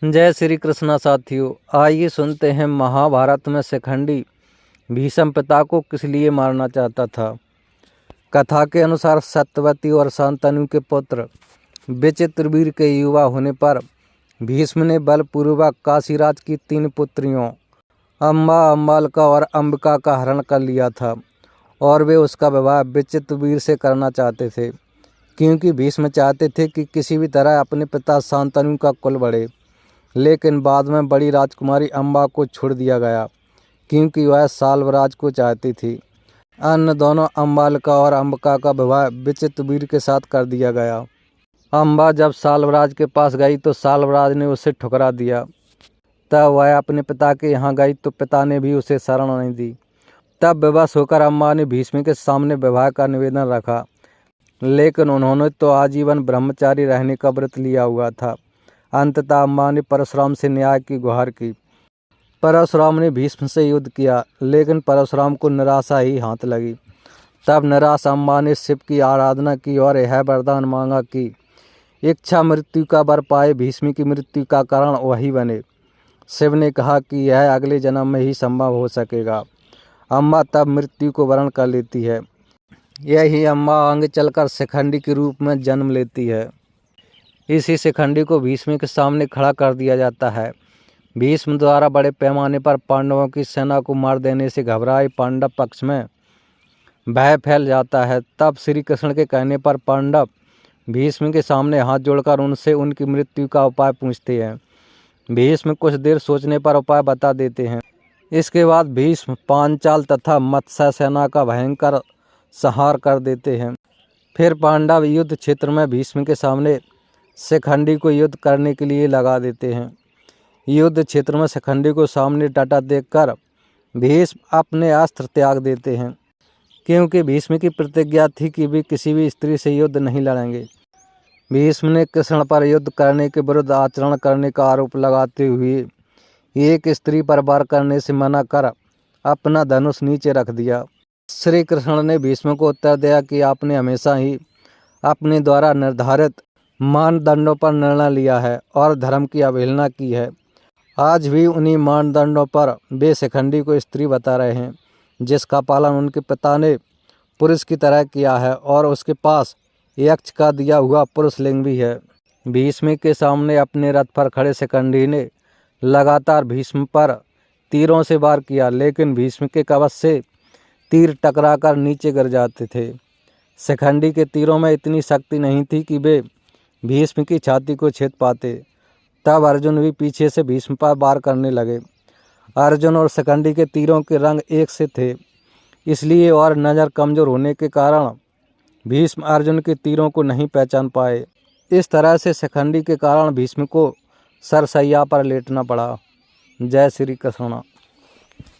जय श्री कृष्णा साथियों, आइए सुनते हैं महाभारत में शिखंडी भीष्म पिता को किस लिए मारना चाहता था। कथा के अनुसार सत्यवती और शांतनु के पुत्र विचित्रवीर के युवा होने पर भीष्म ने बलपूर्वक काशीराज की 3 पुत्रियों अम्बा, अम्बालिका और अंबिका का हरण कर लिया था और वे उसका विवाह विचित्रवीर से करना चाहते थे, क्योंकि भीष्म चाहते थे कि किसी भी तरह अपने पिता शांतनु का कुल बढ़े। लेकिन बाद में बड़ी राजकुमारी अम्बा को छोड़ दिया गया, क्योंकि वह साल्वराज को चाहती थी। अन्य दोनों अम्बालिका और अंबिका का विवाह विचित्रवीर के साथ कर दिया गया। अम्बा जब साल्वराज के पास गई तो साल्वराज ने उसे ठुकरा दिया। तब वह अपने पिता के यहाँ गई तो पिता ने भी उसे शरण नहीं दी। तब विवश होकर अम्बा ने भीष्म के सामने विवाह का निवेदन रखा, लेकिन उन्होंने तो आजीवन ब्रह्मचारी रहने का व्रत लिया हुआ था। अंततः अम्बा ने परशुराम से न्याय की गुहार की। परशुराम ने भीष्म से युद्ध किया, लेकिन परशुराम को निराशा ही हाथ लगी। तब निराश अम्बा ने शिव की आराधना की और यह वरदान मांगा कि इच्छा मृत्यु का वर पाए, भीष्म की मृत्यु का कारण वही बने। शिव ने कहा कि यह अगले जन्म में ही संभव हो सकेगा। अम्बा तब मृत्यु को वरण कर लेती है। यही अम्बा आगे चलकर शिखंडी के रूप में जन्म लेती है। इसी शिखंडी को भीष्म के सामने खड़ा कर दिया जाता है। भीष्म द्वारा बड़े पैमाने पर पांडवों की सेना को मार देने से घबराए पांडव पक्ष में भय फैल जाता है। तब श्री कृष्ण के कहने पर पांडव भीष्म के सामने हाथ जोड़कर उनसे उनकी मृत्यु का उपाय पूछते हैं। भीष्म कुछ देर सोचने पर उपाय बता देते हैं। इसके बाद भीष्म पांचाल तथा मत्स्य सेना का भयंकर संहार कर देते हैं। फिर पांडव युद्ध क्षेत्र में भीष्म के सामने शिखंडी को युद्ध करने के लिए लगा देते हैं। युद्ध क्षेत्र में शिखंडी को सामने डटा देखकर भीष्म अपने अस्त्र त्याग देते हैं, क्योंकि भीष्म की प्रतिज्ञा थी कि वे किसी भी स्त्री से युद्ध नहीं लड़ेंगे। भीष्म ने कृष्ण पर युद्ध करने के विरुद्ध आचरण करने का आरोप लगाते हुए एक स्त्री पर वार करने से मना कर अपना धनुष नीचे रख दिया। श्री कृष्ण ने भीष्म को उत्तर दिया कि आपने हमेशा ही अपने द्वारा निर्धारित मानदंडों पर निर्णय लिया है और धर्म की अवहेलना की है। आज भी उन्हीं मानदंडों पर वे शिखंडी को स्त्री बता रहे हैं, जिसका पालन उनके पिता ने पुरुष की तरह किया है और उसके पास यक्ष का दिया हुआ पुरुष लिंग भी है। भीष्म के सामने अपने रथ पर खड़े शिखंडी ने लगातार भीष्म पर तीरों से वार किया, लेकिन भीष्म के कवच से तीर टकराकर नीचे गिर जाते थे। शिखंडी के तीरों में इतनी शक्ति नहीं थी कि वे भीष्म की छाती को छेद पाते। तब अर्जुन भी पीछे से भीष्म पर वार करने लगे। अर्जुन और शिखंडी के तीरों के रंग एक से थे, इसलिए और नज़र कमज़ोर होने के कारण भीष्म अर्जुन के तीरों को नहीं पहचान पाए। इस तरह से शिखंडी के कारण भीष्म को सरसैया पर लेटना पड़ा। जय श्री कृष्ण।